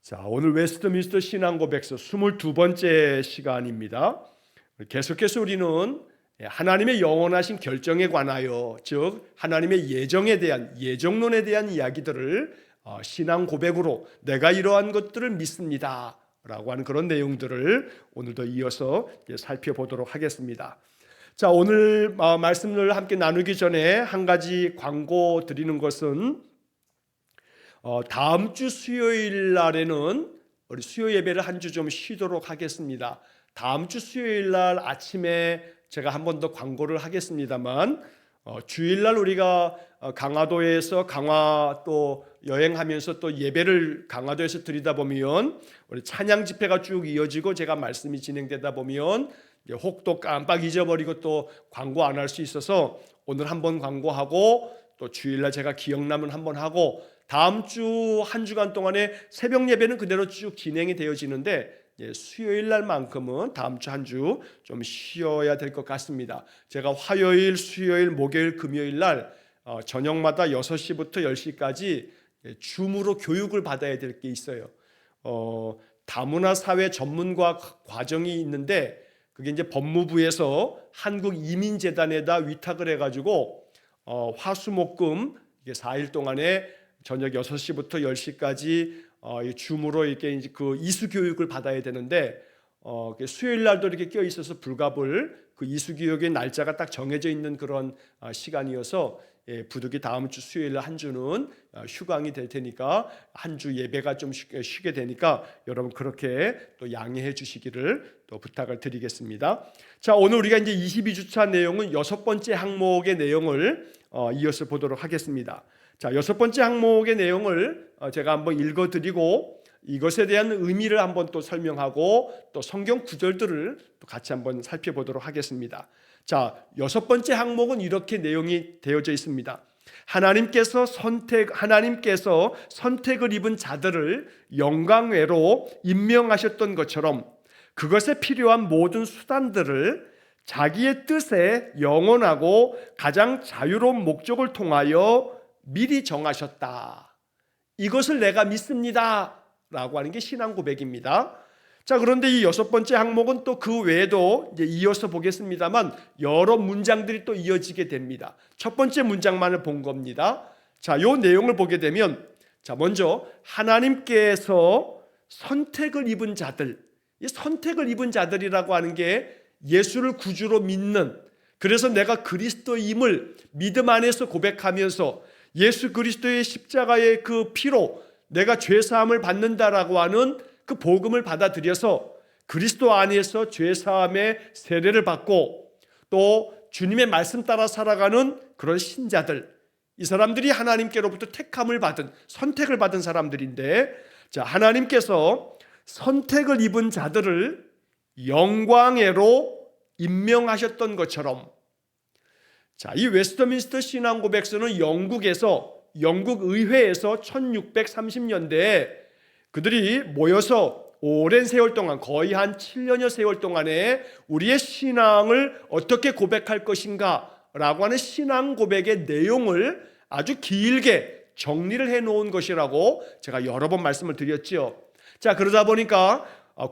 자, 오늘 웨스트민스터 신앙고백서 22번째 시간입니다. 계속해서 우리는 하나님의 영원하신 결정에 관하여, 즉 하나님의 예정에 대한, 예정론에 대한 이야기들을 신앙 고백으로 내가 이러한 것들을 믿습니다 라고 하는 그런 내용들을 오늘도 이어서 살펴보도록 하겠습니다. 자, 오늘 말씀을 함께 나누기 전에 한 가지 광고 드리는 것은 다음 주 수요일 날에는 우리 수요 예배를 한 주 좀 쉬도록 하겠습니다. 다음 주 수요일 날 아침에 제가 한 번 더 광고를 하겠습니다만 주일 날 우리가 강화도에서 강화 또 여행하면서 또 예배를 강화도에서 드리다 보면 우리 찬양 집회가 쭉 이어지고 제가 말씀이 진행되다 보면 혹도 깜빡 잊어버리고 또 광고 안 할 수 있어서 오늘 한 번 광고하고 또 주일 날 제가 기억나면 한 번 하고 다음 주 한 주간 동안에 새벽 예배는 그대로 쭉 진행이 되어지는데 수요일 날만큼은 다음 주 한 주 좀 쉬어야 될 것 같습니다. 제가 화요일, 수요일, 목요일, 금요일 날 저녁마다 6시부터 10시까지 줌으로 교육을 받아야 될 게 있어요. 다문화 사회 전문가 과정이 있는데 그게 이제 법무부에서 한국이민재단에다 위탁을 해가지고 화수목금 4일 동안에 저녁 6시부터 10시까지 줌으로 이렇게 이제 그 이수 교육을 받아야 되는데 수요일 날도 이렇게 껴 있어서 불가불 그 이수 교육의 날짜가 딱 정해져 있는 그런 시간이어서 부득이 다음 주 수요일 날 한 주는 휴강이 될 테니까 한 주 예배가 좀 쉬게 되니까 여러분 그렇게 또 양해해 주시기를 또 부탁을 드리겠습니다. 자, 오늘 우리가 이제 22주차 내용은 6번째 항목의 내용을 이어서 보도록 하겠습니다. 자, 6번째 항목의 내용을 제가 한번 읽어드리고 이것에 대한 의미를 한번 또 설명하고 또 성경 구절들을 또 같이 한번 살펴보도록 하겠습니다. 자, 6번째 항목은 이렇게 내용이 되어져 있습니다. 하나님께서 선택을 입은 자들을 영광외로 임명하셨던 것처럼 그것에 필요한 모든 수단들을 자기의 뜻에 영원하고 가장 자유로운 목적을 통하여 미리 정하셨다. 이것을 내가 믿습니다 라고 하는 게 신앙 고백입니다. 자, 그런데 이 6번째 항목은 또 그 외에도 이제 이어서 보겠습니다만 여러 문장들이 또 이어지게 됩니다. 첫 번째 문장만을 본 겁니다. 자, 요 내용을 보게 되면 자, 먼저 하나님께서 선택을 입은 자들, 이 선택을 입은 자들이라고 하는 게 예수를 구주로 믿는, 그래서 내가 그리스도임을 믿음 안에서 고백하면서 예수 그리스도의 십자가의 그 피로 내가 죄사함을 받는다라고 하는 그 복음을 받아들여서 그리스도 안에서 죄사함의 세례를 받고 또 주님의 말씀 따라 살아가는 그런 신자들, 이 사람들이 하나님께로부터 택함을 받은, 선택을 받은 사람들인데, 자, 하나님께서 선택을 입은 자들을 영광애로 임명하셨던 것처럼, 자, 이 웨스트민스터 신앙고백서는 영국 의회에서 1630년대에 그들이 모여서 오랜 세월 동안, 거의 한 7년여 세월 동안에 우리의 신앙을 어떻게 고백할 것인가 라고 하는 신앙 고백의 내용을 아주 길게 정리를 해놓은 것이라고 제가 여러 번 말씀을 드렸죠. 자, 그러다 보니까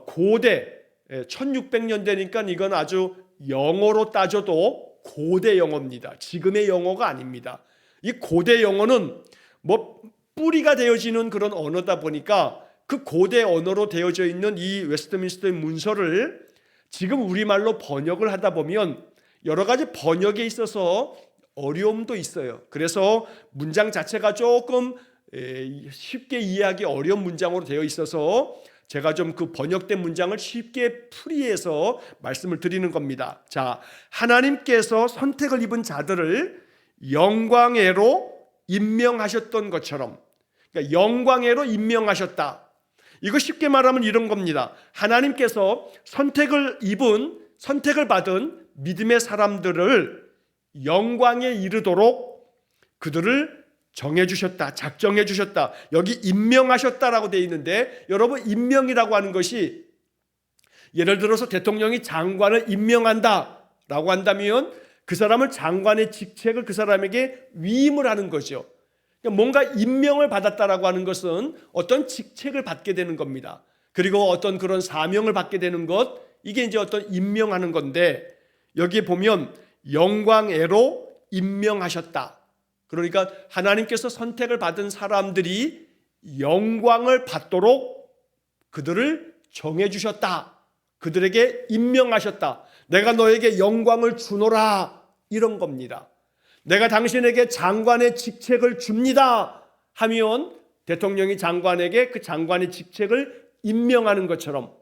고대 1600년대니까 이건 아주 영어로 따져도 고대 영어입니다. 지금의 영어가 아닙니다. 이 고대 영어는 뭐 뿌리가 되어지는 그런 언어다 보니까 그 고대 언어로 되어져 있는 이 웨스트민스터의 문서를 지금 우리말로 번역을 하다 보면 여러 가지 번역에 있어서 어려움도 있어요. 그래서 문장 자체가 조금 쉽게 이해하기 어려운 문장으로 되어 있어서 제가 좀 그 번역된 문장을 쉽게 풀이해서 말씀을 드리는 겁니다. 자, 하나님께서 선택을 입은 자들을 영광애로 임명하셨던 것처럼, 그러니까 영광애로 임명하셨다. 이거 쉽게 말하면 이런 겁니다. 하나님께서 선택을 받은 믿음의 사람들을 영광에 이르도록 그들을 정해주셨다, 작정해주셨다. 여기 임명하셨다라고 되어 있는데, 여러분, 임명이라고 하는 것이 예를 들어서 대통령이 장관을 임명한다라고 한다면 그 사람을, 장관의 직책을 그 사람에게 위임을 하는 거죠. 뭔가 임명을 받았다라고 하는 것은 어떤 직책을 받게 되는 겁니다. 그리고 어떤 그런 사명을 받게 되는 것, 이게 이제 어떤 임명하는 건데, 여기에 보면 영광애로 임명하셨다. 그러니까 하나님께서 선택을 받은 사람들이 영광을 받도록 그들을 정해주셨다. 그들에게 임명하셨다. 내가 너에게 영광을 주노라, 이런 겁니다. 내가 당신에게 장관의 직책을 줍니다 하면 대통령이 장관에게 그 장관의 직책을 임명하는 것처럼,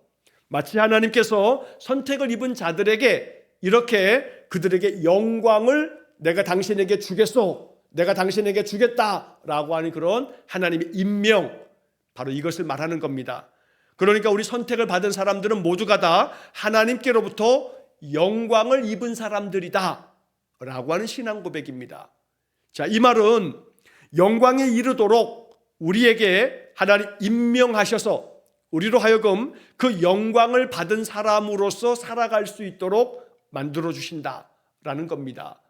마치 하나님께서 선택을 입은 자들에게 이렇게 그들에게 영광을 내가 당신에게 주겠소, 내가 당신에게 주겠다라고 하는 그런 하나님의 임명, 바로 이것을 말하는 겁니다. 그러니까 우리 선택을 받은 사람들은 모두가 다 하나님께로부터 영광을 입은 사람들이다 라고 하는 신앙 고백입니다. 자, 이 말은 영광에 이르도록 우리에게 하나님 임명하셔서 우리로 하여금 그 영광을 받은 사람으로서 살아갈 수 있도록 만들어 주신다라는 겁니다.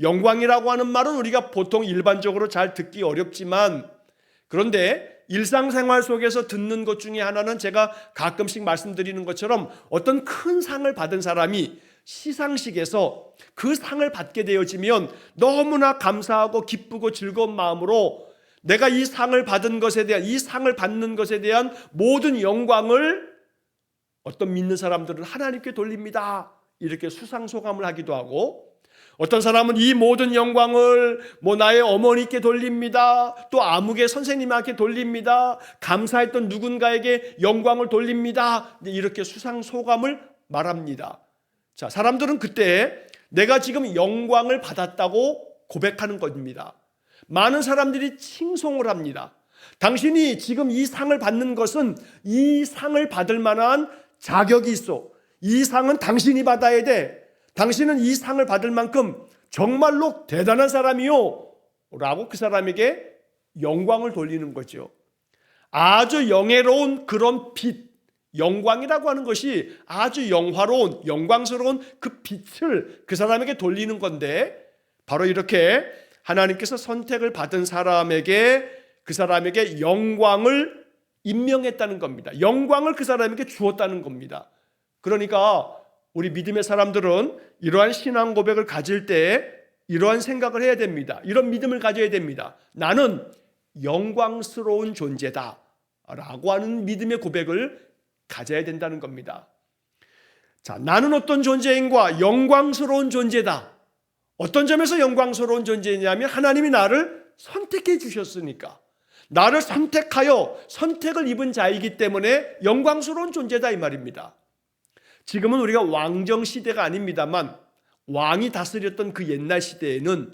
영광이라고 하는 말은 우리가 보통 일반적으로 잘 듣기 어렵지만, 그런데 일상생활 속에서 듣는 것 중에 하나는 제가 가끔씩 말씀드리는 것처럼 어떤 큰 상을 받은 사람이 시상식에서 그 상을 받게 되어지면 너무나 감사하고 기쁘고 즐거운 마음으로 내가 이 상을 받은 것에 대한, 이 상을 받는 것에 대한 모든 영광을 어떤 믿는 사람들은 하나님께 돌립니다, 이렇게 수상소감을 하기도 하고, 어떤 사람은 이 모든 영광을 나의 어머니께 돌립니다, 또 아무개 선생님한테 돌립니다, 감사했던 누군가에게 영광을 돌립니다, 이렇게 수상소감을 말합니다. 자, 사람들은 그때 내가 지금 영광을 받았다고 고백하는 겁니다. 많은 사람들이 칭송을 합니다. 당신이 지금 이 상을 받는 것은 이 상을 받을 만한 자격이 있어. 이 상은 당신이 받아야 돼. 당신은 이 상을 받을 만큼 정말로 대단한 사람이요 라고 그 사람에게 영광을 돌리는 거죠. 아주 영예로운 그런 빛, 영광이라고 하는 것이 아주 영화로운, 영광스러운 그 빛을 그 사람에게 돌리는 건데, 바로 이렇게 하나님께서 선택을 받은 사람에게, 그 사람에게 영광을 임명했다는 겁니다. 영광을 그 사람에게 주었다는 겁니다. 그러니까 우리 믿음의 사람들은 이러한 신앙 고백을 가질 때 이러한 생각을 해야 됩니다. 이런 믿음을 가져야 됩니다. 나는 영광스러운 존재다 라고 하는 믿음의 고백을 가져야 된다는 겁니다. 자, 나는 어떤 존재인가? 영광스러운 존재다. 어떤 점에서 영광스러운 존재냐면 하나님이 나를 선택해 주셨으니까, 나를 선택하여 선택을 입은 자이기 때문에 영광스러운 존재다, 이 말입니다. 지금은 우리가 왕정 시대가 아닙니다만, 왕이 다스렸던 그 옛날 시대에는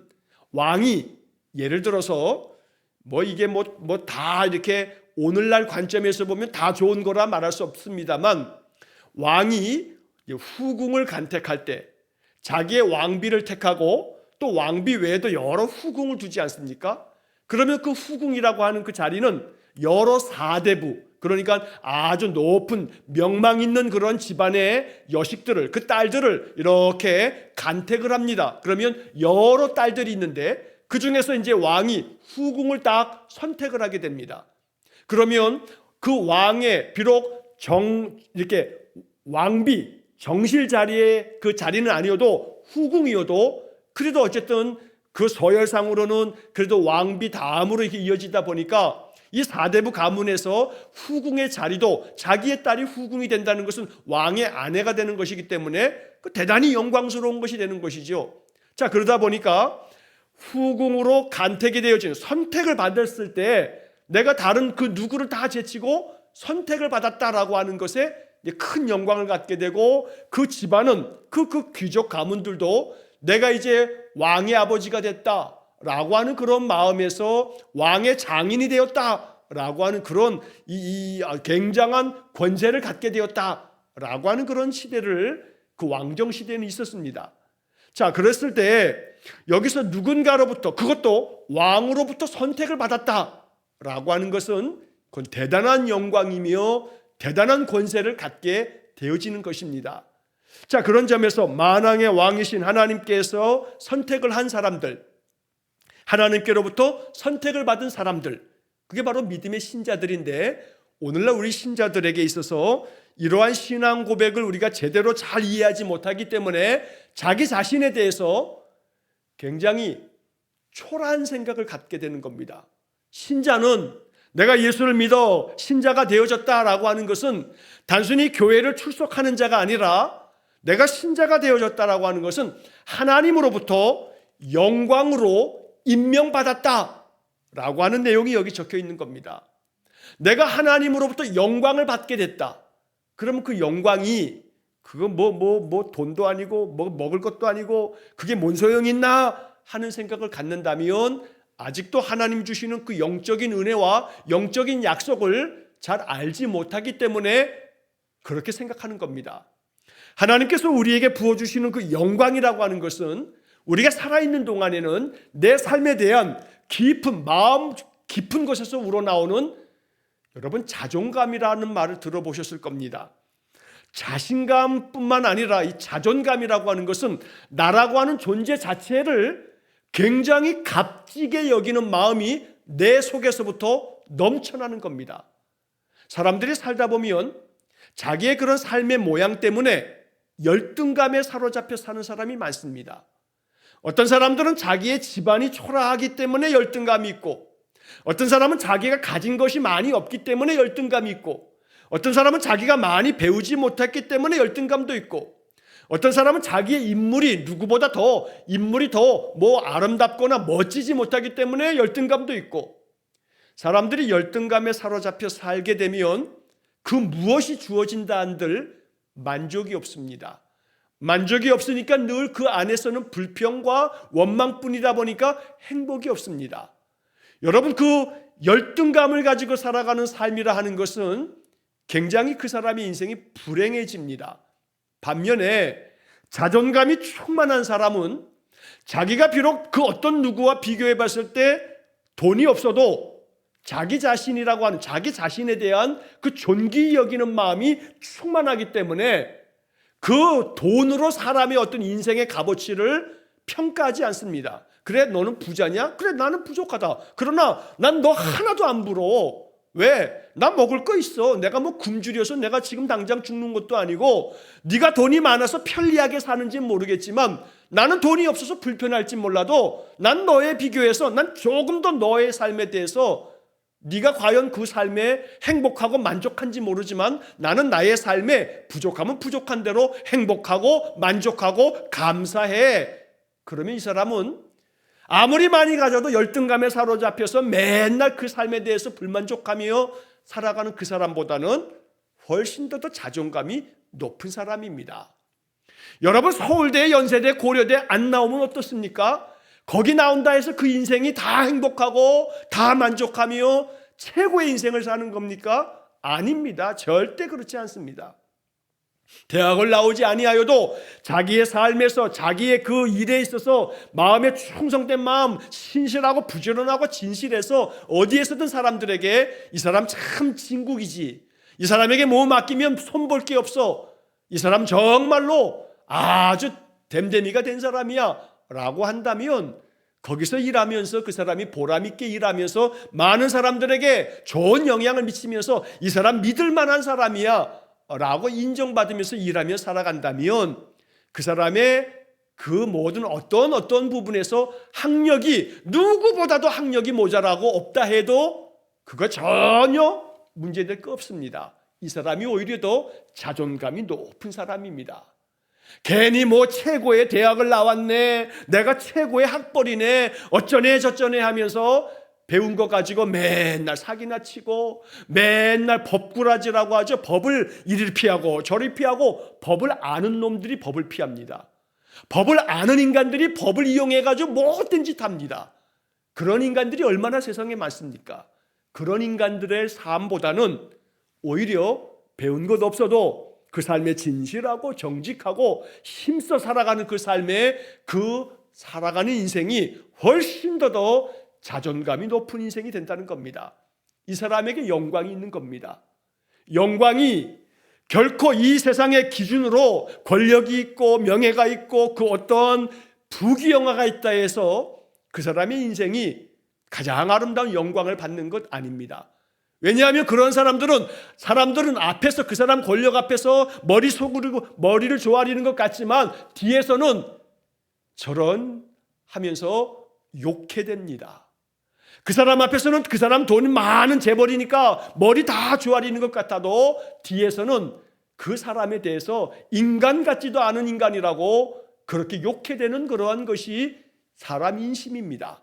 왕이 예를 들어서 이게 다 이렇게 오늘날 관점에서 보면 다 좋은 거라 말할 수 없습니다만, 왕이 후궁을 간택할 때 자기의 왕비를 택하고 또 왕비 외에도 여러 후궁을 두지 않습니까? 그러면 그 후궁이라고 하는 그 자리는 여러 사대부, 그러니까 아주 높은 명망 있는 그런 집안의 여식들을, 그 딸들을 이렇게 간택을 합니다. 그러면 여러 딸들이 있는데 그 중에서 이제 왕이 후궁을 딱 선택을 하게 됩니다. 그러면 그 왕의 비록 이렇게 왕비, 정실 자리에 그 자리는 아니어도 후궁이어도 그래도 어쨌든 그 서열상으로는 그래도 왕비 다음으로 이렇게 이어지다 보니까 이 사대부 가문에서 후궁의 자리도 자기의 딸이 후궁이 된다는 것은 왕의 아내가 되는 것이기 때문에 대단히 영광스러운 것이 되는 것이죠. 자, 그러다 보니까 후궁으로 간택이 되어진, 선택을 받았을 때 내가 다른 그 누구를 다 제치고 선택을 받았다라고 하는 것에 큰 영광을 갖게 되고, 그 집안은 그 귀족 가문들도 내가 이제 왕의 아버지가 됐다라고 하는 그런 마음에서 왕의 장인이 되었다라고 하는 그런 굉장한 권세를 갖게 되었다라고 하는 그런 시대를, 그 왕정 시대는 있었습니다. 자, 그랬을 때 여기서 누군가로부터, 그것도 왕으로부터 선택을 받았다라고 하는 것은 그건 대단한 영광이며 대단한 권세를 갖게 되어지는 것입니다. 자, 그런 점에서 만왕의 왕이신 하나님께서 선택을 한 사람들, 하나님께로부터 선택을 받은 사람들, 그게 바로 믿음의 신자들인데, 오늘날 우리 신자들에게 있어서 이러한 신앙 고백을 우리가 제대로 잘 이해하지 못하기 때문에 자기 자신에 대해서 굉장히 초라한 생각을 갖게 되는 겁니다. 신자는 내가 예수를 믿어 신자가 되어졌다라고 하는 것은 단순히 교회를 출석하는 자가 아니라 내가 신자가 되어졌다라고 하는 것은 하나님으로부터 영광으로 임명받았다라고 하는 내용이 여기 적혀 있는 겁니다. 내가 하나님으로부터 영광을 받게 됐다. 그러면 그 영광이 그거 뭐 돈도 아니고 뭐 먹을 것도 아니고 그게 뭔 소용이 있나 하는 생각을 갖는다면 아직도 하나님 주시는 그 영적인 은혜와 영적인 약속을 잘 알지 못하기 때문에 그렇게 생각하는 겁니다. 하나님께서 우리에게 부어주시는 그 영광이라고 하는 것은 우리가 살아있는 동안에는 내 삶에 대한 깊은 마음 깊은 곳에서 우러나오는 여러분 자존감이라는 말을 들어보셨을 겁니다. 자신감뿐만 아니라 이 자존감이라고 하는 것은 나라고 하는 존재 자체를 굉장히 값지게 여기는 마음이 내 속에서부터 넘쳐나는 겁니다. 사람들이 살다 보면 자기의 그런 삶의 모양 때문에 열등감에 사로잡혀 사는 사람이 많습니다. 어떤 사람들은 자기의 집안이 초라하기 때문에 열등감이 있고, 어떤 사람은 자기가 가진 것이 많이 없기 때문에 열등감이 있고, 어떤 사람은 자기가 많이 배우지 못했기 때문에 열등감도 있고, 어떤 사람은 자기의 인물이 누구보다 더 아름답거나 멋지지 못하기 때문에 열등감도 있고, 사람들이 열등감에 사로잡혀 살게 되면 그 무엇이 주어진다 한들 만족이 없습니다. 만족이 없으니까 늘 그 안에서는 불평과 원망뿐이다 보니까 행복이 없습니다. 여러분, 그 열등감을 가지고 살아가는 삶이라 하는 것은 굉장히 그 사람의 인생이 불행해집니다. 반면에 자존감이 충만한 사람은 자기가 비록 그 어떤 누구와 비교해 봤을 때 돈이 없어도 자기 자신이라고 하는 자기 자신에 대한 그 존귀히 여기는 마음이 충만하기 때문에 그 돈으로 사람의 어떤 인생의 값어치를 평가하지 않습니다. 그래, 너는 부자냐? 그래, 나는 부족하다. 그러나 난 너 하나도 안 부러워. 왜? 나 먹을 거 있어. 내가 뭐 굶주려서 내가 지금 당장 죽는 것도 아니고, 네가 돈이 많아서 편리하게 사는지는 모르겠지만 나는 돈이 없어서 불편할지 몰라도 난 너에 비교해서 난 조금 더 너의 삶에 대해서 네가 과연 그 삶에 행복하고 만족한지 모르지만 나는 나의 삶에 부족하면 부족한 대로 행복하고 만족하고 감사해. 그러면 이 사람은 아무리 많이 가져도 열등감에 사로잡혀서 맨날 그 삶에 대해서 불만족하며 살아가는 그 사람보다는 훨씬 더 자존감이 높은 사람입니다. 여러분, 서울대, 연세대, 고려대 안 나오면 어떻습니까? 거기 나온다 해서 그 인생이 다 행복하고 다 만족하며 최고의 인생을 사는 겁니까? 아닙니다. 절대 그렇지 않습니다. 대학을 나오지 아니하여도 자기의 삶에서 자기의 그 일에 있어서 마음에 충성된 마음, 신실하고 부지런하고 진실해서 어디에서든 사람들에게 이 사람 참 진국이지, 이 사람에게 뭐 맡기면 손볼 게 없어, 이 사람 정말로 아주 됨됨이가 된 사람이야 라고 한다면 거기서 일하면서 그 사람이 보람있게 일하면서 많은 사람들에게 좋은 영향을 미치면서 이 사람 믿을 만한 사람이야 라고 인정받으면서 일하며 살아간다면 그 사람의 그 모든 어떤 부분에서 학력이 누구보다도 학력이 모자라고 없다 해도 그거 전혀 문제될 거 없습니다. 이 사람이 오히려 더 자존감이 높은 사람입니다. 괜히 뭐 최고의 대학을 나왔네, 내가 최고의 학벌이네, 어쩌네 저쩌네 하면서 배운 거 가지고 맨날 사기나 치고 맨날 법꾸라지라고 하죠. 법을 이리 피하고 저리 피하고, 법을 아는 놈들이 법을 피합니다. 법을 아는 인간들이 법을 이용해가지고 못된 짓 합니다. 그런 인간들이 얼마나 세상에 많습니까? 그런 인간들의 삶보다는 오히려 배운 것 없어도 그 삶에 진실하고 정직하고 힘써 살아가는 그 삶에 그 살아가는 인생이 훨씬 더 자존감이 높은 인생이 된다는 겁니다. 이 사람에게 영광이 있는 겁니다. 영광이 결코 이 세상의 기준으로 권력이 있고 명예가 있고 그 어떤 부귀영화가 있다 해서 그 사람의 인생이 가장 아름다운 영광을 받는 것 아닙니다. 왜냐하면 그런 사람들은 앞에서 그 사람 권력 앞에서 머리 속으로 머리를 조아리는 것 같지만 뒤에서는 저런 하면서 욕해댑니다. 그 사람 앞에서는 그 사람 돈 많은 재벌이니까 머리 다 조아리는 것 같아도 뒤에서는 그 사람에 대해서 인간 같지도 않은 인간이라고 그렇게 욕해대는 그러한 것이 사람 인심입니다.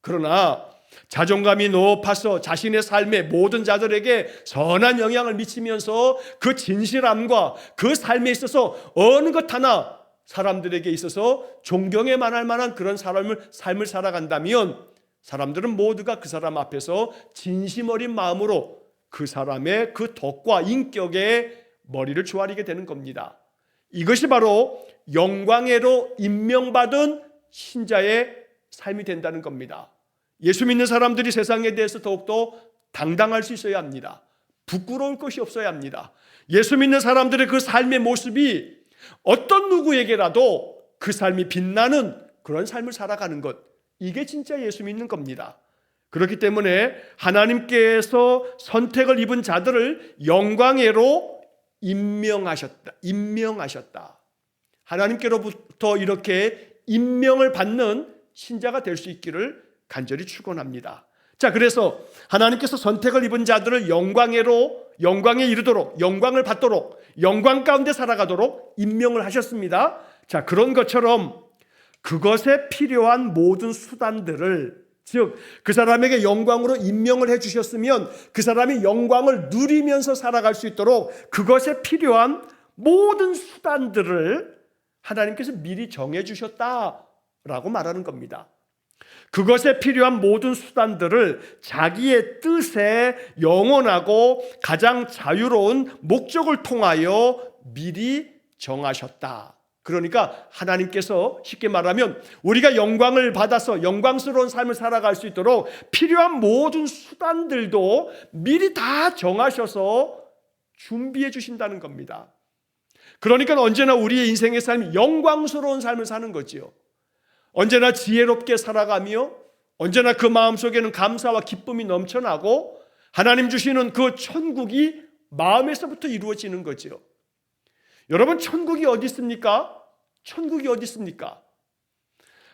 그러나 자존감이 높아서 자신의 삶의 모든 자들에게 선한 영향을 미치면서 그 진실함과 그 삶에 있어서 어느 것 하나 사람들에게 있어서 존경에 만할 만한 그런 삶을 살아간다면 사람들은 모두가 그 사람 앞에서 진심 어린 마음으로 그 사람의 그 덕과 인격에 머리를 조아리게 되는 겁니다. 이것이 바로 영광애로 임명받은 신자의 삶이 된다는 겁니다. 예수 믿는 사람들이 세상에 대해서 더욱더 당당할 수 있어야 합니다. 부끄러울 것이 없어야 합니다. 예수 믿는 사람들의 그 삶의 모습이 어떤 누구에게라도 그 삶이 빛나는 그런 삶을 살아가는 것, 이게 진짜 예수 믿는 겁니다. 그렇기 때문에 하나님께서 선택을 입은 자들을 영광애로 임명하셨다. 하나님께로부터 이렇게 임명을 받는 신자가 될 수 있기를 간절히 축원합니다. 자, 그래서 하나님께서 선택을 입은 자들을 영광에 이르도록, 영광을 받도록, 영광 가운데 살아가도록 임명을 하셨습니다. 자, 그런 것처럼 그것에 필요한 모든 수단들을, 즉 그 사람에게 영광으로 임명을 해주셨으면 그 사람이 영광을 누리면서 살아갈 수 있도록 그것에 필요한 모든 수단들을 하나님께서 미리 정해주셨다라고 말하는 겁니다. 그것에 필요한 모든 수단들을 자기의 뜻에 영원하고 가장 자유로운 목적을 통하여 미리 정하셨다. 그러니까 하나님께서 쉽게 말하면 우리가 영광을 받아서 영광스러운 삶을 살아갈 수 있도록 필요한 모든 수단들도 미리 다 정하셔서 준비해 주신다는 겁니다. 그러니까 언제나 우리의 인생의 삶이 영광스러운 삶을 사는 거지요. 언제나 지혜롭게 살아가며 언제나 그 마음속에는 감사와 기쁨이 넘쳐나고 하나님 주시는 그 천국이 마음에서부터 이루어지는 거지요. 여러분, 천국이 어디 있습니까? 천국이 어디 있습니까?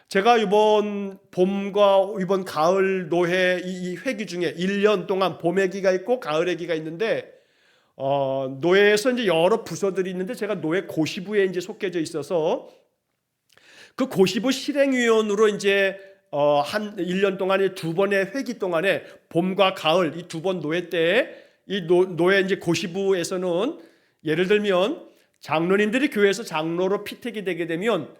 제가 이번 봄과 이번 가을 노회 이 회기 중에 1년 동안 봄 회기가 있고 가을 회기가 있는데 노회에서 이제 여러 부서들이 있는데 제가 노회 고시부에 이제 속해져 있어서 그 고시부 실행위원으로 이제 한 1년 동안에 두 번의 회기 동안에 봄과 가을 이 두 번 노회 때 이 노회 이제 고시부에서는 예를 들면 장로님들이 교회에서 장로로 피택이 되게 되면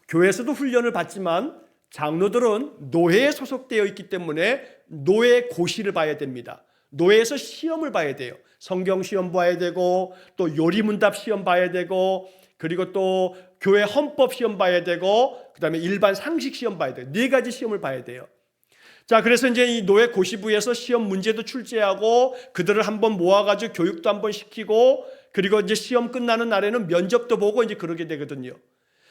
교회에서도 훈련을 받지만 장로들은 노회에 소속되어 있기 때문에 노회 고시를 봐야 됩니다. 노회에서 시험을 봐야 돼요. 성경 시험 봐야 되고 또 요리문답 시험 봐야 되고 그리고 또 교회 헌법 시험 봐야 되고 그다음에 일반 상식 시험 봐야 돼요. 4가지 시험을 봐야 돼요. 자, 그래서 이제 이 노회 고시부에서 시험 문제도 출제하고 그들을 한번 모아가지고 교육도 한번 시키고 그리고 이제 시험 끝나는 날에는 면접도 보고 이제 그러게 되거든요.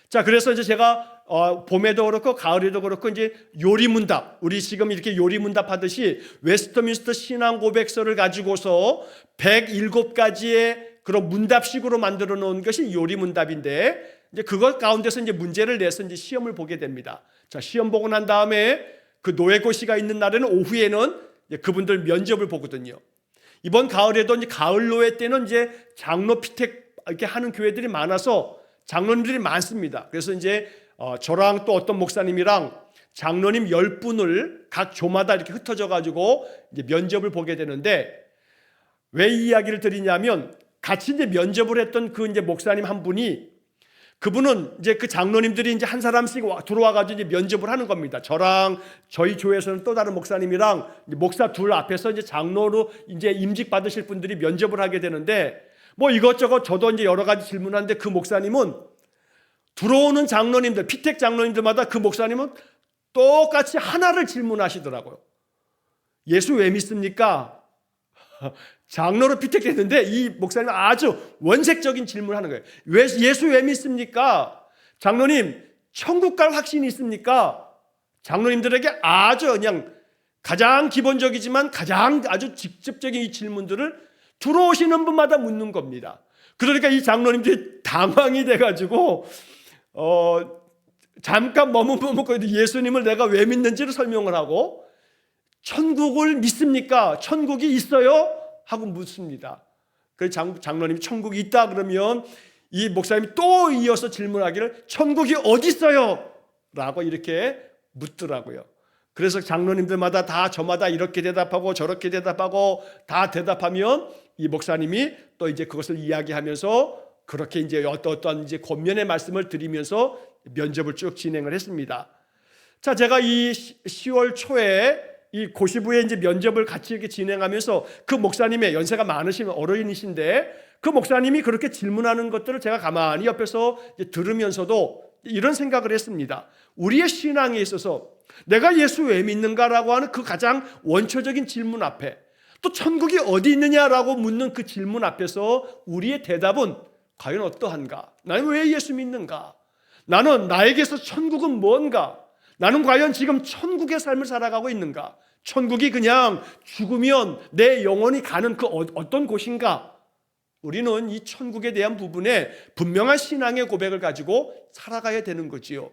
자, 그래서 이제 제가 봄에도 그렇고 가을에도 그렇고 이제 요리문답, 우리 지금 이렇게 요리문답 하듯이 웨스트민스터 신앙 고백서를 가지고서 107가지의 그런 문답식으로 만들어 놓은 것이 요리문답인데 이제 그것 가운데서 이제 문제를 내서 이제 시험을 보게 됩니다. 자, 시험 보고 난 다음에 그 노회고시가 있는 날에는 오후에는 이제 그분들 면접을 보거든요. 이번 가을에도 이제 가을 노회 때는 이제 장로 피택 이렇게 하는 교회들이 많아서 장로님들이 많습니다. 그래서 이제 저랑 또 어떤 목사님이랑 장로님 10분을 각 조마다 이렇게 흩어져 가지고 이제 면접을 보게 되는데 왜 이 이야기를 드리냐면 같이 이제 면접을 했던 그 이제 목사님 한 분이 그분은 이제 그 장로님들이 이제 한 사람씩 들어와 가지고 이제 면접을 하는 겁니다. 저랑 저희 교회에서는 또 다른 목사님이랑 목사 둘 앞에서 이제 장로로 이제 임직 받으실 분들이 면접을 하게 되는데 뭐 이것저것 저도 이제 여러 가지 질문하는데 그 목사님은 들어오는 장로님들, 피택 장로님들마다 그 목사님은 똑같이 하나를 질문하시더라고요. 예수 왜 믿습니까? 장로로 피택됐는데 이 목사님은 아주 원색적인 질문을 하는 거예요. 예수 왜 믿습니까? 장로님, 천국 갈 확신이 있습니까? 장로님들에게 아주 그냥 가장 기본적이지만 가장 아주 직접적인 이 질문들을 들어오시는 분마다 묻는 겁니다. 그러니까 이 장로님들이 당황이 돼가지고 잠깐 머뭇머뭇거리도 예수님을 내가 왜 믿는지를 설명을 하고, 천국을 믿습니까? 천국이 있어요? 하고 묻습니다. 그래서 장로님이 천국이 있다 그러면 이 목사님이 또 이어서 질문하기를 천국이 어디 있어요? 라고 이렇게 묻더라고요. 그래서 장로님들마다 다 저마다 이렇게 대답하고 저렇게 대답하고 다 대답하면 이 목사님이 또 이제 그것을 이야기하면서 그렇게 이제 어떤 이제 권면의 말씀을 드리면서 면접을 쭉 진행을 했습니다. 자, 제가 이 10월 초에 이 고시부에 이제 면접을 같이 이렇게 진행하면서 그 목사님의 연세가 많으신 어른이신데 그 목사님이 그렇게 질문하는 것들을 제가 가만히 옆에서 들으면서도 이런 생각을 했습니다. 우리의 신앙에 있어서 내가 예수 왜 믿는가라고 하는 그 가장 원초적인 질문 앞에, 또 천국이 어디 있느냐라고 묻는 그 질문 앞에서 우리의 대답은 과연 어떠한가? 나는 왜 예수 믿는가? 나는 나에게서 천국은 뭔가? 나는 과연 지금 천국의 삶을 살아가고 있는가? 천국이 그냥 죽으면 내 영혼이 가는 그 어떤 곳인가? 우리는 이 천국에 대한 부분에 분명한 신앙의 고백을 가지고 살아가야 되는 거지요.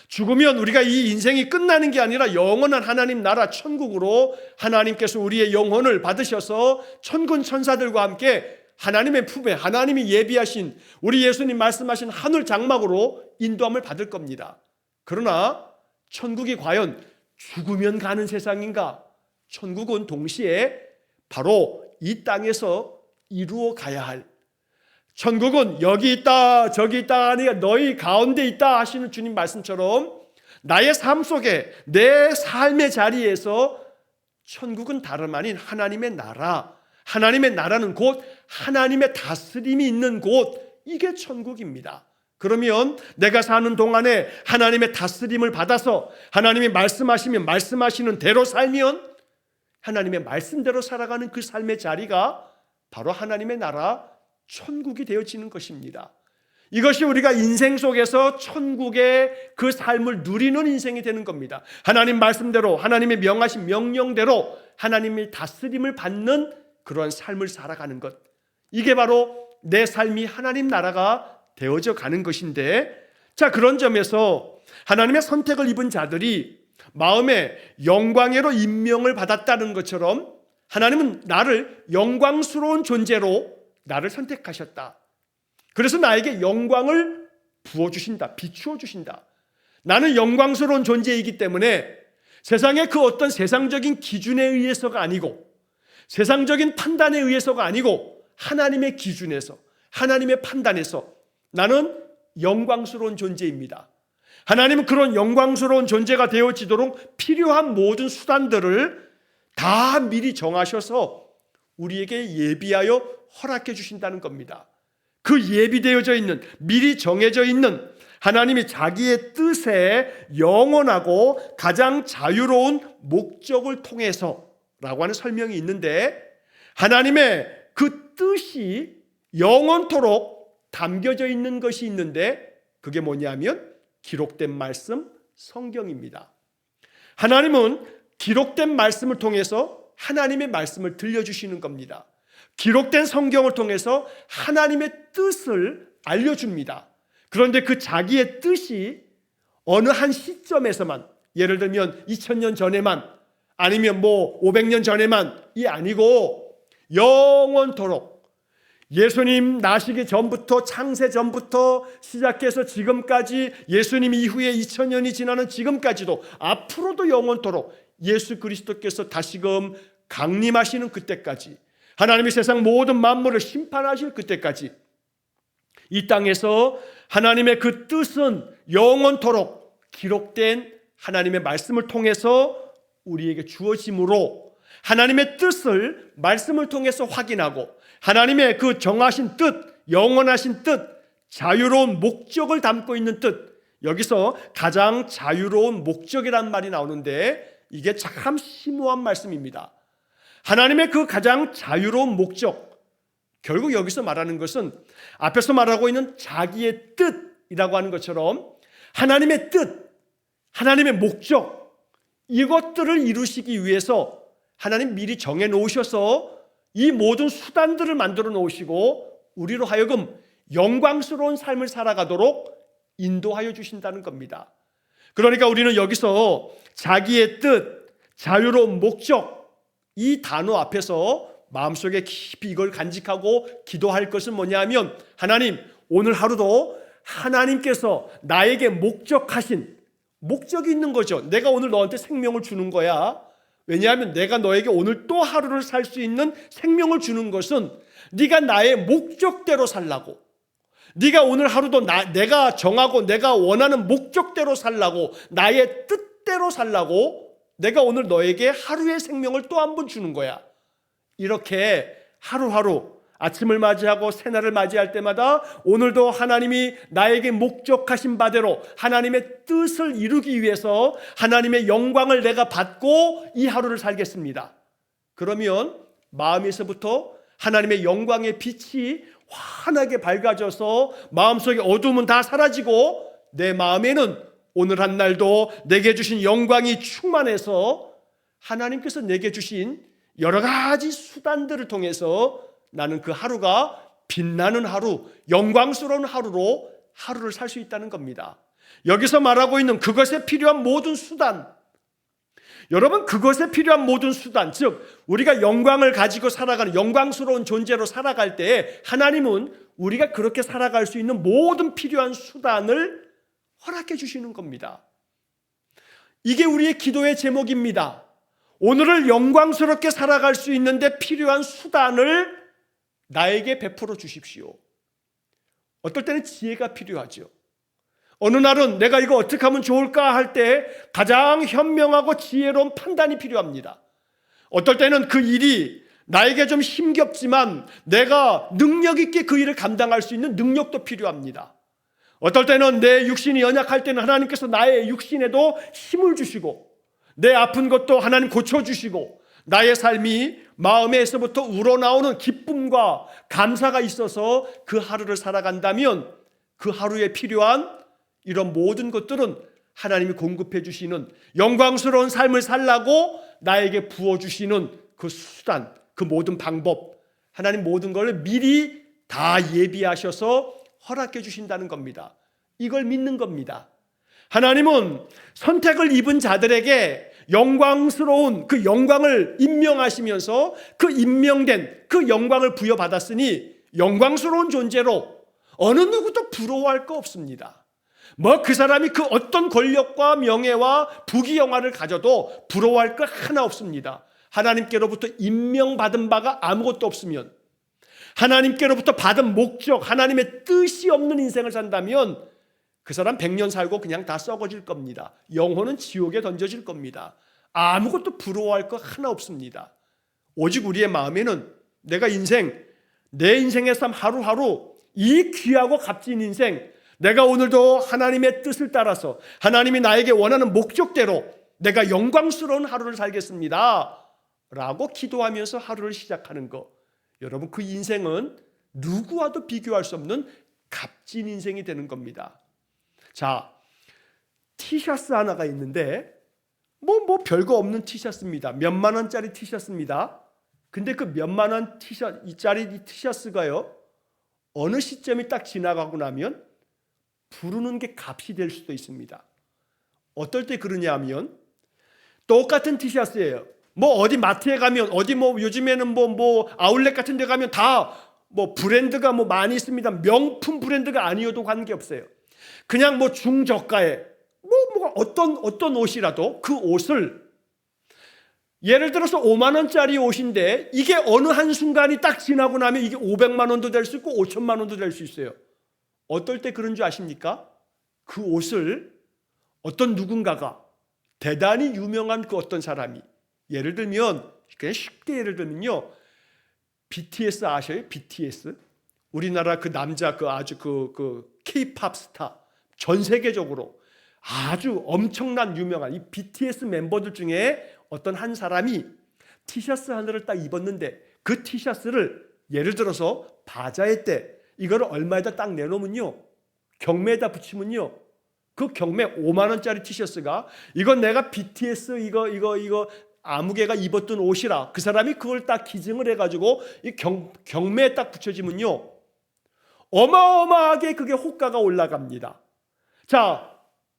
죽으면 우리가 이 인생이 끝나는 게 아니라 영원한 하나님 나라 천국으로 하나님께서 우리의 영혼을 받으셔서 천군 천사들과 함께 하나님의 품에, 하나님이 예비하신 우리 예수님 말씀하신 하늘 장막으로 인도함을 받을 겁니다. 그러나 천국이 과연 죽으면 가는 세상인가? 천국은 동시에 바로 이 땅에서 이루어 가야 할, 천국은 여기 있다 저기 있다 아니라 너희 가운데 있다 하시는 주님 말씀처럼 나의 삶 속에 내 삶의 자리에서 천국은 다름 아닌 하나님의 나라, 하나님의 나라는 곧 하나님의 다스림이 있는 곳, 이게 천국입니다. 그러면 내가 사는 동안에 하나님의 다스림을 받아서 하나님이 말씀하시면 말씀하시는 대로 살면 하나님의 말씀대로 살아가는 그 삶의 자리가 바로 하나님의 나라 천국이 되어지는 것입니다. 이것이 우리가 인생 속에서 천국의 그 삶을 누리는 인생이 되는 겁니다. 하나님 말씀대로, 하나님의 명하신 명령대로 하나님의 다스림을 받는 그러한 삶을 살아가는 것, 이게 바로 내 삶이 하나님 나라가 되어져 가는 것인데, 자, 그런 점에서 하나님의 선택을 입은 자들이 마음에 영광으로 임명을 받았다는 것처럼 하나님은 나를 영광스러운 존재로 나를 선택하셨다. 그래서 나에게 영광을 부어주신다, 비추어 주신다. 나는 영광스러운 존재이기 때문에 세상의 그 어떤 세상적인 기준에 의해서가 아니고, 세상적인 판단에 의해서가 아니고, 하나님의 기준에서, 하나님의 판단에서 나는 영광스러운 존재입니다. 하나님은 그런 영광스러운 존재가 되어지도록 필요한 모든 수단들을 다 미리 정하셔서 우리에게 예비하여 허락해 주신다는 겁니다. 그 예비되어져 있는, 미리 정해져 있는 하나님이 자기의 뜻에 영원하고 가장 자유로운 목적을 통해서 라고 하는 설명이 있는데, 하나님의 그 뜻이 영원토록 담겨져 있는 것이 있는데 그게 뭐냐면 기록된 말씀, 성경입니다. 하나님은 기록된 말씀을 통해서 하나님의 말씀을 들려주시는 겁니다. 기록된 성경을 통해서 하나님의 뜻을 알려줍니다. 그런데 그 자기의 뜻이 어느 한 시점에서만, 예를 들면 2000년 전에만, 아니면 500년 전에만이 아니고 영원토록, 예수님 나시기 전부터, 창세 전부터 시작해서 지금까지, 예수님 이후에 2000년이 지나는 지금까지도, 앞으로도 영원토록 예수 그리스도께서 다시금 강림하시는 그때까지, 하나님이 세상 모든 만물을 심판하실 그때까지 이 땅에서 하나님의 그 뜻은 영원토록 기록된 하나님의 말씀을 통해서 우리에게 주어지므로, 하나님의 뜻을 말씀을 통해서 확인하고 하나님의 그 정하신 뜻, 영원하신 뜻, 자유로운 목적을 담고 있는 뜻, 여기서 가장 자유로운 목적이란 말이 나오는데 이게 참 심오한 말씀입니다. 하나님의 그 가장 자유로운 목적, 결국 여기서 말하는 것은 앞에서 말하고 있는 자기의 뜻이라고 하는 것처럼 하나님의 뜻, 하나님의 목적, 이것들을 이루시기 위해서 하나님 미리 정해 놓으셔서 이 모든 수단들을 만들어 놓으시고 우리로 하여금 영광스러운 삶을 살아가도록 인도하여 주신다는 겁니다. 그러니까 우리는 여기서 자기의 뜻, 자유로운 목적, 이 단어 앞에서 마음속에 깊이 이걸 간직하고 기도할 것은 뭐냐면, 하나님, 오늘 하루도 하나님께서 나에게 목적하신, 목적이 있는 거죠. 내가 오늘 너한테 생명을 주는 거야. 왜냐하면 내가 너에게 오늘 또 하루를 살 수 있는 생명을 주는 것은 네가 나의 목적대로 살라고, 네가 오늘 하루도 내가 정하고 내가 원하는 목적대로 살라고, 나의 뜻대로 살라고 내가 오늘 너에게 하루의 생명을 또 한 번 주는 거야. 이렇게 하루하루 아침을 맞이하고 새날을 맞이할 때마다 오늘도 하나님이 나에게 목적하신 바대로 하나님의 뜻을 이루기 위해서 하나님의 영광을 내가 받고 이 하루를 살겠습니다. 그러면 마음에서부터 하나님의 영광의 빛이 환하게 밝아져서 마음속의 어두움은 다 사라지고 내 마음에는 오늘 한 날도 내게 주신 영광이 충만해서 하나님께서 내게 주신 여러 가지 수단들을 통해서 나는 그 하루가 빛나는 하루, 영광스러운 하루로 하루를 살 수 있다는 겁니다. 여기서 말하고 있는 그것에 필요한 모든 수단, 여러분, 그것에 필요한 모든 수단, 즉 우리가 영광을 가지고 살아가는 영광스러운 존재로 살아갈 때 하나님은 우리가 그렇게 살아갈 수 있는 모든 필요한 수단을 허락해 주시는 겁니다. 이게 우리의 기도의 제목입니다. 오늘을 영광스럽게 살아갈 수 있는데 필요한 수단을 나에게 베풀어 주십시오. 어떨 때는 지혜가 필요하죠. 어느 날은 내가 이거 어떻게 하면 좋을까 할 때 가장 현명하고 지혜로운 판단이 필요합니다. 어떨 때는 그 일이 나에게 좀 힘겹지만 내가 능력 있게 그 일을 감당할 수 있는 능력도 필요합니다. 어떨 때는 내 육신이 연약할 때는 하나님께서 나의 육신에도 힘을 주시고 내 아픈 것도 하나님 고쳐주시고 나의 삶이 마음에서부터 우러나오는 기쁨과 감사가 있어서 그 하루를 살아간다면 그 하루에 필요한 이런 모든 것들은 하나님이 공급해 주시는 영광스러운 삶을 살라고 나에게 부어주시는 그 수단, 그 모든 방법, 하나님 모든 걸 미리 다 예비하셔서 허락해 주신다는 겁니다. 이걸 믿는 겁니다. 하나님은 선택을 입은 자들에게 영광스러운 그 영광을 임명하시면서 그 임명된 그 영광을 부여받았으니 영광스러운 존재로 어느 누구도 부러워할 거 없습니다. 뭐 그 사람이 그 어떤 권력과 명예와 부귀영화를 가져도 부러워할 거 하나 없습니다. 하나님께로부터 임명받은 바가 아무것도 없으면, 하나님께로부터 받은 목적, 하나님의 뜻이 없는 인생을 산다면 그 사람 100년 살고 그냥 다 썩어질 겁니다. 영혼은 지옥에 던져질 겁니다. 아무것도 부러워할 거 하나 없습니다. 오직 우리의 마음에는 내가 내 인생의 삶 하루하루 이 귀하고 값진 인생, 내가 오늘도 하나님의 뜻을 따라서 하나님이 나에게 원하는 목적대로 내가 영광스러운 하루를 살겠습니다 라고 기도하면서 하루를 시작하는 것, 여러분 그 인생은 누구와도 비교할 수 없는 값진 인생이 되는 겁니다. 자, 티셔츠 하나가 있는데 뭐 별거 없는 티셔츠입니다. 몇만 원짜리 티셔츠입니다. 근데 그 몇만 원 짜리 티셔츠가요, 어느 시점이 딱 지나가고 나면 부르는 게 값이 될 수도 있습니다. 어떨 때 그러냐 하면 똑같은 티셔츠예요. 뭐 어디 마트에 가면 어디 뭐 요즘에는 뭐 아울렛 같은 데 가면 다 뭐 브랜드가 뭐 많이 있습니다. 명품 브랜드가 아니어도 관계없어요. 그냥 뭐 중저가에 뭐 어떤 옷이라도 그 옷을 예를 들어서 5만 원짜리 옷인데 이게 어느 한순간이 딱 지나고 나면 이게 500만 원도 될 수 있고 5천만 원도 될 수 있어요. 어떨 때 그런 줄 아십니까? 그 옷을 어떤 누군가가 대단히 유명한 그 어떤 사람이, 예를 들면 그냥 쉽게 예를 들면요, BTS 아셔요? BTS? 우리나라 그 남자 그 아주 그 K-팝 스타, 전 세계적으로 아주 엄청난 유명한 이 BTS 멤버들 중에 어떤 한 사람이 티셔츠 하나를 딱 입었는데 그 티셔츠를 예를 들어서 바자회 때 이거를 얼마에다 딱 내놓으면요, 경매에다 붙이면요 그 경매 5만 원짜리 티셔츠가 이건 내가 BTS 이거 아무개가 입었던 옷이라 그 사람이 그걸 딱 기증을 해가지고 이 경매에 딱 붙여지면요 어마어마하게 그게 호가가 올라갑니다. 자,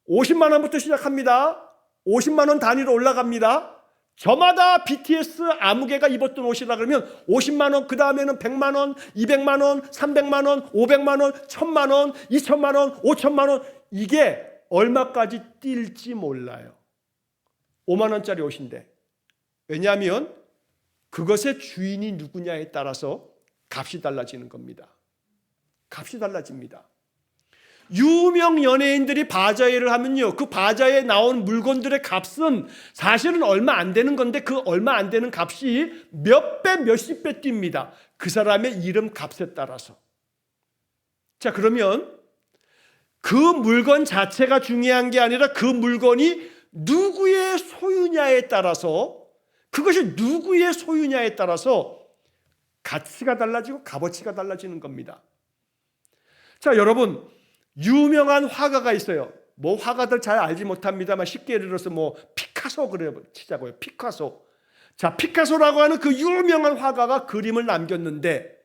50만 원부터 시작합니다. 50만 원 단위로 올라갑니다. 저마다 BTS 아무개가 입었던 옷이라 그러면 50만 원, 그 다음에는 100만 원, 200만 원, 300만 원, 500만 원, 1000만 원, 2000만 원, 5000만 원, 이게 얼마까지 뛸지 몰라요. 5만 원짜리 옷인데. 왜냐하면 그것의 주인이 누구냐에 따라서 값이 달라지는 겁니다. 값이 달라집니다. 유명 연예인들이 바자회를 하면요, 그 바자회에 나온 물건들의 값은 사실은 얼마 안 되는 건데 그 얼마 안 되는 값이 몇 배, 몇십 배 뜁니다. 그 사람의 이름 값에 따라서. 자, 그러면 그 물건 자체가 중요한 게 아니라 그 물건이 누구의 소유냐에 따라서, 그것이 누구의 소유냐에 따라서 가치가 달라지고 값어치가 달라지는 겁니다. 자, 여러분, 유명한 화가가 있어요. 뭐 화가들 잘 알지 못합니다만 쉽게 예를 들어서 뭐 피카소 그래 치자고요. 피카소. 자, 피카소라고 하는 그 유명한 화가가 그림을 남겼는데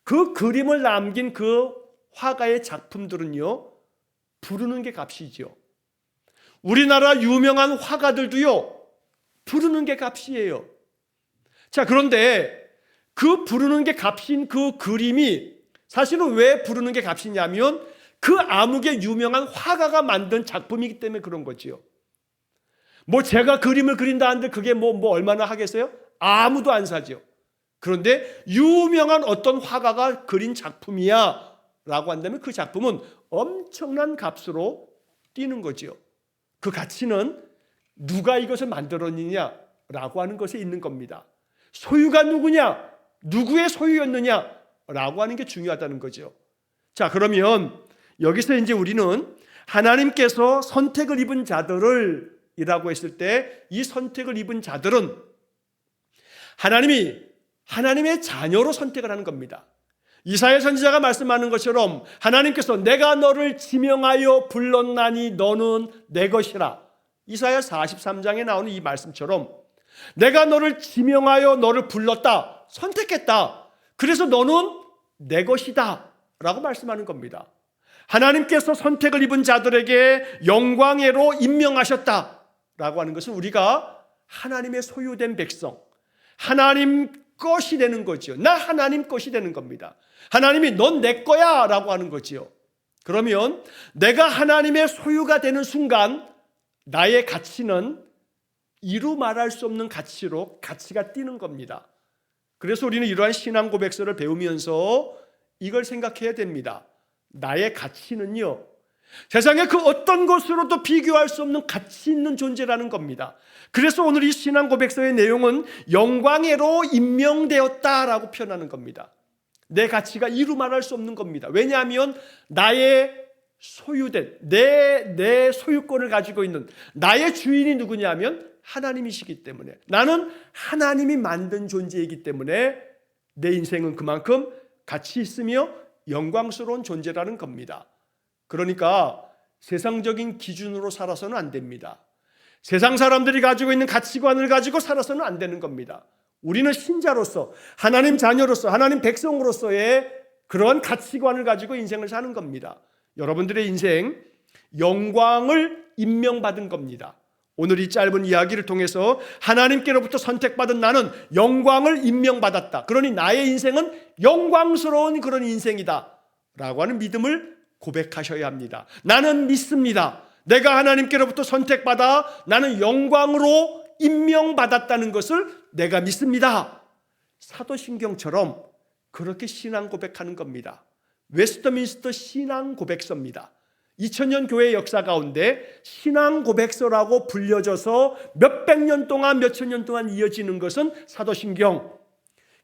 그 그림을 남긴 그 화가의 작품들은요, 부르는 게 값이죠. 우리나라 유명한 화가들도요, 부르는 게 값이에요. 자, 그런데 그 부르는 게 값인 그 그림이 사실은 왜 부르는 게 값이냐면 그 아무개 유명한 화가가 만든 작품이기 때문에 그런 거지요. 뭐 제가 그림을 그린다 하는데 그게 뭐 얼마나 하겠어요? 아무도 안 사죠. 그런데 유명한 어떤 화가가 그린 작품이야 라고 한다면 그 작품은 엄청난 값으로 뛰는 거지요. 그 가치는 누가 이것을 만들었느냐 라고 하는 것에 있는 겁니다. 소유가 누구냐, 누구의 소유였느냐 라고 하는 게 중요하다는 거죠. 자, 그러면 여기서 이제 우리는 하나님께서 선택을 입은 자들을 이라고 했을 때 이 선택을 입은 자들은 하나님이 하나님의 자녀로 선택을 하는 겁니다. 이사야 선지자가 말씀하는 것처럼 하나님께서 내가 너를 지명하여 불렀나니 너는 내 것이라. 이사야 43장에 나오는 이 말씀처럼 내가 너를 지명하여 너를 불렀다, 선택했다, 그래서 너는 내 것이다 라고 말씀하는 겁니다. 하나님께서 선택을 입은 자들에게 영광으로 임명하셨다라고 하는 것은 우리가 하나님의 소유된 백성, 하나님 것이 되는 거죠. 나 하나님 것이 되는 겁니다. 하나님이 넌 내 거야 라고 하는 거지요. 그러면 내가 하나님의 소유가 되는 순간 나의 가치는 이루 말할 수 없는 가치로 가치가 뛰는 겁니다. 그래서 우리는 이러한 신앙 고백서를 배우면서 이걸 생각해야 됩니다. 나의 가치는요, 세상의 그 어떤 것으로도 비교할 수 없는 가치 있는 존재라는 겁니다. 그래서 오늘 이 신앙 고백서의 내용은 영광으로 임명되었다라고 표현하는 겁니다. 내 가치가 이루 말할 수 없는 겁니다. 왜냐하면 나의 소유된 내 소유권을 가지고 있는 나의 주인이 누구냐면 하나님이시기 때문에, 나는 하나님이 만든 존재이기 때문에 내 인생은 그만큼 가치 있으며 영광스러운 존재라는 겁니다. 그러니까 세상적인 기준으로 살아서는 안 됩니다. 세상 사람들이 가지고 있는 가치관을 가지고 살아서는 안 되는 겁니다. 우리는 신자로서, 하나님 자녀로서, 하나님 백성으로서의 그러한 가치관을 가지고 인생을 사는 겁니다. 여러분들의 인생 영광을 임명받은 겁니다. 오늘 이 짧은 이야기를 통해서 하나님께로부터 선택받은 나는 영광을 임명받았다, 그러니 나의 인생은 영광스러운 그런 인생이다 라고 하는 믿음을 고백하셔야 합니다. 나는 믿습니다. 내가 하나님께로부터 선택받아 나는 영광으로 임명받았다는 것을 내가 믿습니다. 사도신경처럼 그렇게 신앙 고백하는 겁니다. 웨스트민스터 신앙 고백서입니다. 2000년 교회 역사 가운데 신앙 고백서라고 불려져서 몇백 년 동안, 몇천 년 동안 이어지는 것은 사도신경,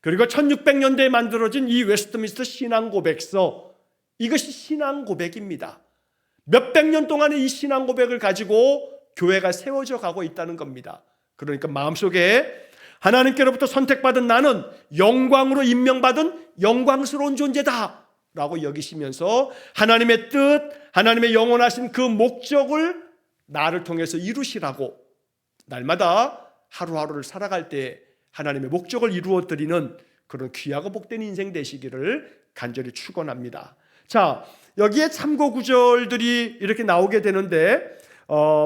그리고 1600년대에 만들어진 이 웨스트민스터 신앙 고백서, 이것이 신앙 고백입니다. 몇백 년 동안의 이 신앙 고백을 가지고 교회가 세워져 가고 있다는 겁니다. 그러니까 마음속에 하나님께로부터 선택받은 나는 영광으로 임명받은 영광스러운 존재다 라고 여기시면서 하나님의 뜻, 하나님의 영원하신 그 목적을 나를 통해서 이루시라고 날마다 하루하루를 살아갈 때 하나님의 목적을 이루어드리는 그런 귀하고 복된 인생 되시기를 간절히 축원합니다. 자, 여기에 참고 구절들이 이렇게 나오게 되는데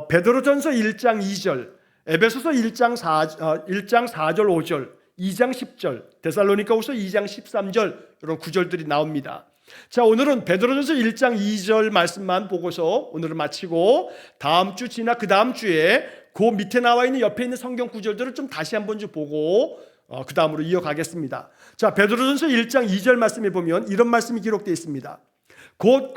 베드로전서 1장 2절, 에베소서 1장 4절 5절, 2장 10절, 데살로니가후서 2장 13절 이런 구절들이 나옵니다. 자, 오늘은 베드로전서 1장 2절 말씀만 보고서 오늘은 마치고 다음 주 지나 그 다음 주에 그 밑에 나와 있는 옆에 있는 성경 구절들을 좀 다시 한번 좀 보고 그 다음으로 이어가겠습니다. 자, 베드로전서 1장 2절 말씀에 보면 이런 말씀이 기록되어 있습니다. 곧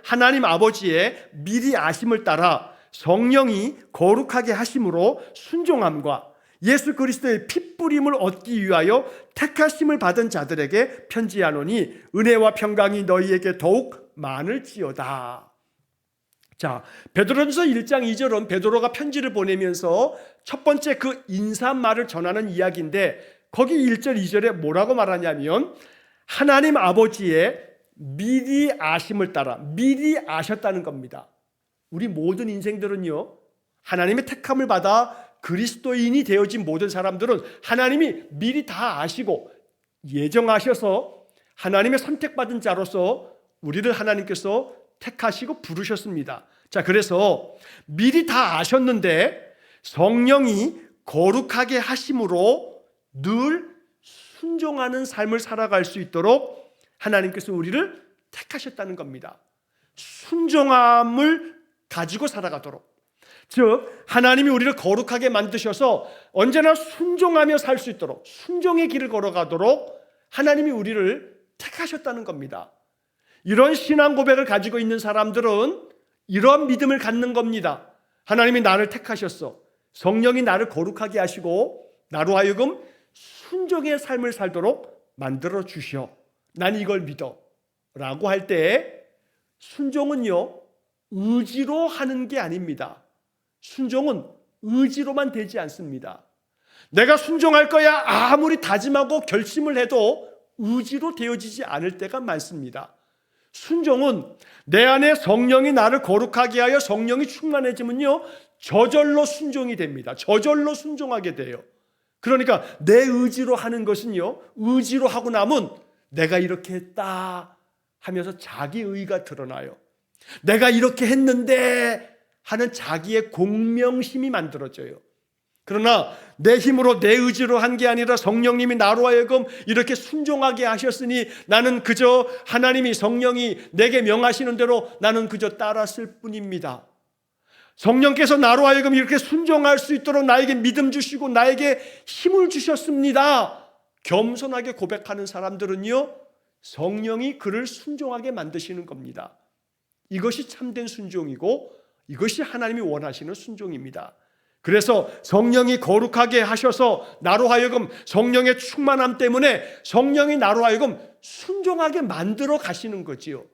하나님 아버지의 미리 아심을 따라 성령이 거룩하게 하심으로 순종함과 예수 그리스도의 핏부림을 얻기 위하여 택하심을 받은 자들에게 편지하노니 은혜와 평강이 너희에게 더욱 많을지어다. 자, 베드로전서 1장 2절은 베드로가 편지를 보내면서 첫 번째 그 인사말을 전하는 이야기인데 거기 1절 2절에 뭐라고 말하냐면 하나님 아버지의 미리 아심을 따라 미리 아셨다는 겁니다. 우리 모든 인생들은요, 하나님의 택함을 받아 그리스도인이 되어진 모든 사람들은 하나님이 미리 다 아시고 예정하셔서 하나님의 선택받은 자로서 우리를 하나님께서 택하시고 부르셨습니다. 자, 그래서 미리 다 아셨는데 성령이 거룩하게 하심으로 늘 순종하는 삶을 살아갈 수 있도록 하나님께서 우리를 택하셨다는 겁니다. 순종함을 가지고 살아가도록, 즉 하나님이 우리를 거룩하게 만드셔서 언제나 순종하며 살 수 있도록, 순종의 길을 걸어가도록 하나님이 우리를 택하셨다는 겁니다. 이런 신앙 고백을 가지고 있는 사람들은 이런 믿음을 갖는 겁니다. 하나님이 나를 택하셨어. 성령이 나를 거룩하게 하시고 나로 하여금 순종의 삶을 살도록 만들어 주셔. 난 이걸 믿어 라고 할 때 순종은요, 의지로 하는 게 아닙니다. 순종은 의지로만 되지 않습니다. 내가 순종할 거야 아무리 다짐하고 결심을 해도 의지로 되어지지 않을 때가 많습니다. 순종은 내 안에 성령이 나를 거룩하게 하여 성령이 충만해지면요, 저절로 순종이 됩니다. 저절로 순종하게 돼요. 그러니까 내 의지로 하는 것은요, 의지로 하고 나면 내가 이렇게 했다 하면서 자기 의의가 드러나요. 내가 이렇게 했는데 하는 자기의 공명심이 만들어져요. 그러나 내 힘으로 내 의지로 한 게 아니라 성령님이 나로 하여금 이렇게 순종하게 하셨으니 나는 그저 하나님이 성령이 내게 명하시는 대로 나는 그저 따랐을 뿐입니다. 성령께서 나로 하여금 이렇게 순종할 수 있도록 나에게 믿음 주시고 나에게 힘을 주셨습니다. 겸손하게 고백하는 사람들은요, 성령이 그를 순종하게 만드시는 겁니다. 이것이 참된 순종이고 이것이 하나님이 원하시는 순종입니다. 그래서 성령이 거룩하게 하셔서 나로 하여금 성령의 충만함 때문에 성령이 나로 하여금 순종하게 만들어 가시는 거지요.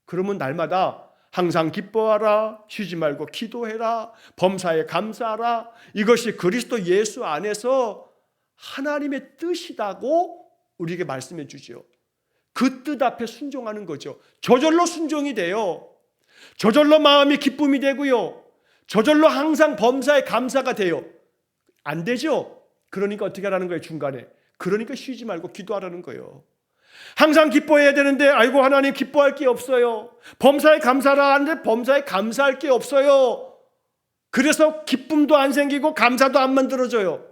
그러면 날마다 항상 기뻐하라, 쉬지 말고 기도해라, 범사에 감사하라, 이것이 그리스도 예수 안에서 하나님의 뜻이라고 우리에게 말씀해 주죠. 그 뜻 앞에 순종하는 거죠. 저절로 순종이 돼요. 저절로 마음이 기쁨이 되고요, 저절로 항상 범사에 감사가 돼요. 안 되죠? 그러니까 어떻게 하라는 거예요? 중간에. 그러니까 쉬지 말고 기도하라는 거예요. 항상 기뻐해야 되는데 아이고 하나님 기뻐할 게 없어요. 범사에 감사라 하는데 범사에 감사할 게 없어요. 그래서 기쁨도 안 생기고 감사도 안 만들어져요.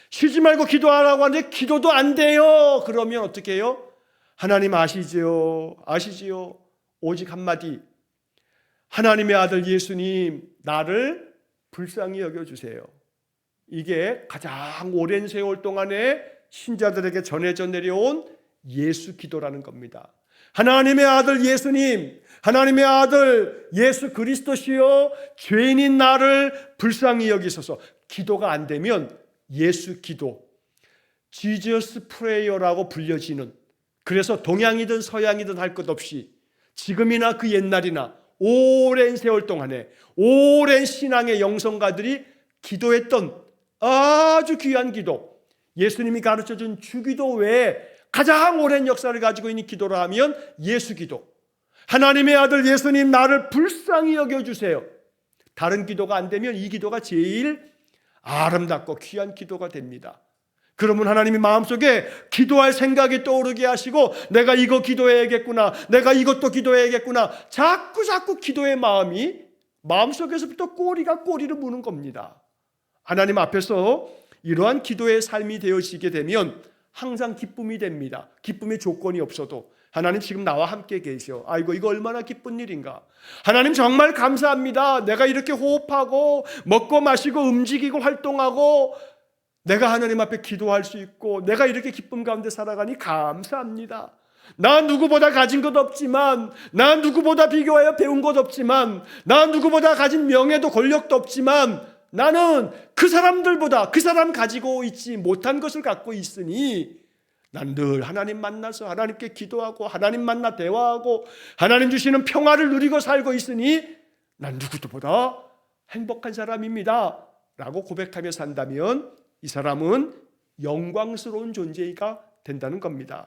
쉬지 말고 기도하라고 하는데 기도도 안 돼요. 그러면 어떻게 해요? 하나님 아시지요? 아시지요? 오직 한마디, 하나님의 아들 예수님 나를 불쌍히 여겨주세요. 이게 가장 오랜 세월 동안에 신자들에게 전해져 내려온 예수 기도라는 겁니다. 하나님의 아들 예수님, 하나님의 아들 예수 그리스도시여 죄인인 나를 불쌍히 여기소서. 기도가 안 되면 예수 기도, Jesus 프레이어라고 불려지는, 그래서 동양이든 서양이든 할 것 없이 지금이나 그 옛날이나 오랜 세월 동안에 오랜 신앙의 영성가들이 기도했던 아주 귀한 기도, 예수님이 가르쳐준 주기도 외에 가장 오랜 역사를 가지고 있는 기도라 하면 예수 기도. 하나님의 아들 예수님 나를 불쌍히 여겨주세요. 다른 기도가 안 되면 이 기도가 제일 아름답고 귀한 기도가 됩니다. 그러면 하나님이 마음속에 기도할 생각이 떠오르게 하시고 내가 이거 기도해야겠구나, 내가 이것도 기도해야겠구나, 자꾸 기도의 마음이 마음속에서부터 꼬리를 무는 겁니다. 하나님 앞에서 이러한 기도의 삶이 되어지게 되면 항상 기쁨이 됩니다. 기쁨의 조건이 없어도 하나님 지금 나와 함께 계셔. 아이고 이거 얼마나 기쁜 일인가. 하나님 정말 감사합니다. 내가 이렇게 호흡하고 먹고 마시고 움직이고 활동하고 내가 하나님 앞에 기도할 수 있고 내가 이렇게 기쁨 가운데 살아가니 감사합니다. 나 누구보다 가진 것 없지만, 나 누구보다 비교하여 배운 것 없지만, 나 누구보다 가진 명예도 권력도 없지만 나는 그 사람들보다 그 사람 가지고 있지 못한 것을 갖고 있으니 난 늘 하나님 만나서 하나님께 기도하고 하나님 만나 대화하고 하나님 주시는 평화를 누리고 살고 있으니 난 누구보다 행복한 사람입니다 라고 고백하며 산다면 이 사람은 영광스러운 존재가 된다는 겁니다.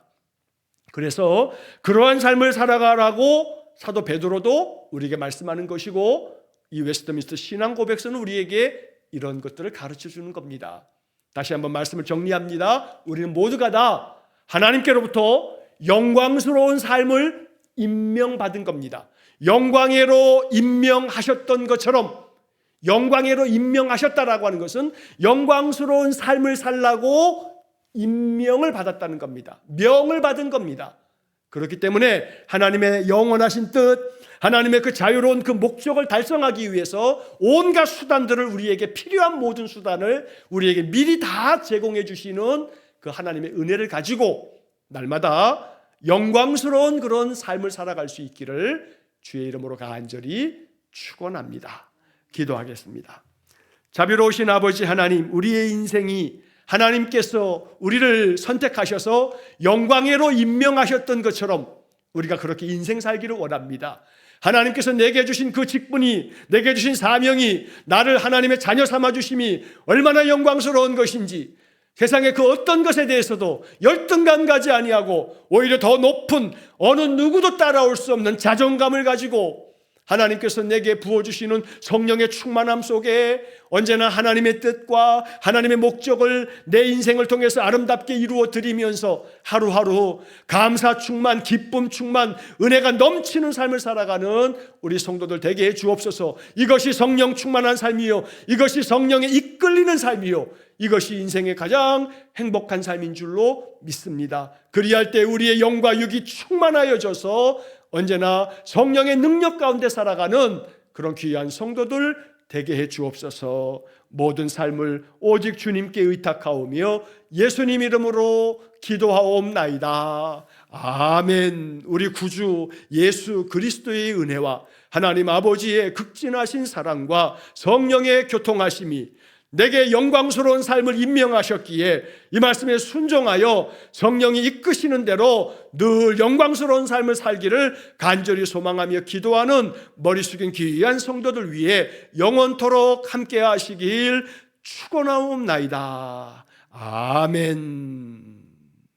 그래서 그러한 삶을 살아가라고 사도 베드로도 우리에게 말씀하는 것이고 이 웨스트민스터 신앙 고백서는 우리에게 이런 것들을 가르쳐 주는 겁니다. 다시 한번 말씀을 정리합니다. 우리는 모두가 다 하나님께로부터 영광스러운 삶을 임명받은 겁니다. 영광으로 임명하셨던 것처럼, 영광으로 임명하셨다라고 하는 것은 영광스러운 삶을 살라고 임명을 받았다는 겁니다. 명을 받은 겁니다. 그렇기 때문에 하나님의 영원하신 뜻, 하나님의 그 자유로운 그 목적을 달성하기 위해서 온갖 수단들을, 우리에게 필요한 모든 수단을 우리에게 미리 다 제공해 주시는 그 하나님의 은혜를 가지고 날마다 영광스러운 그런 삶을 살아갈 수 있기를 주의 이름으로 간절히 축원합니다. 기도하겠습니다. 자비로우신 아버지 하나님, 우리의 인생이 하나님께서 우리를 선택하셔서 영광으로 임명하셨던 것처럼 우리가 그렇게 인생 살기를 원합니다. 하나님께서 내게 주신 그 직분이, 내게 주신 사명이, 나를 하나님의 자녀 삼아주심이 얼마나 영광스러운 것인지, 세상의 그 어떤 것에 대해서도 열등감 가지 아니하고 오히려 더 높은 어느 누구도 따라올 수 없는 자존감을 가지고 하나님께서 내게 부어주시는 성령의 충만함 속에 언제나 하나님의 뜻과 하나님의 목적을 내 인생을 통해서 아름답게 이루어 드리면서 하루하루 감사 충만, 기쁨 충만, 은혜가 넘치는 삶을 살아가는 우리 성도들 되게 해 주옵소서. 이것이 성령 충만한 삶이요, 이것이 성령에 이끌리는 삶이요, 이것이 인생의 가장 행복한 삶인 줄로 믿습니다. 그리할 때 우리의 영과 육이 충만하여져서 언제나 성령의 능력 가운데 살아가는 그런 귀한 성도들 되게 해 주옵소서. 모든 삶을 오직 주님께 의탁하오며 예수님 이름으로 기도하옵나이다. 아멘. 우리 구주 예수 그리스도의 은혜와 하나님 아버지의 극진하신 사랑과 성령의 교통하심이 내게 영광스러운 삶을 임명하셨기에 이 말씀에 순종하여 성령이 이끄시는 대로 늘 영광스러운 삶을 살기를 간절히 소망하며 기도하는 머리 숙인 귀한 성도들 위해 영원토록 함께 하시길 축원하옵나이다. 아멘.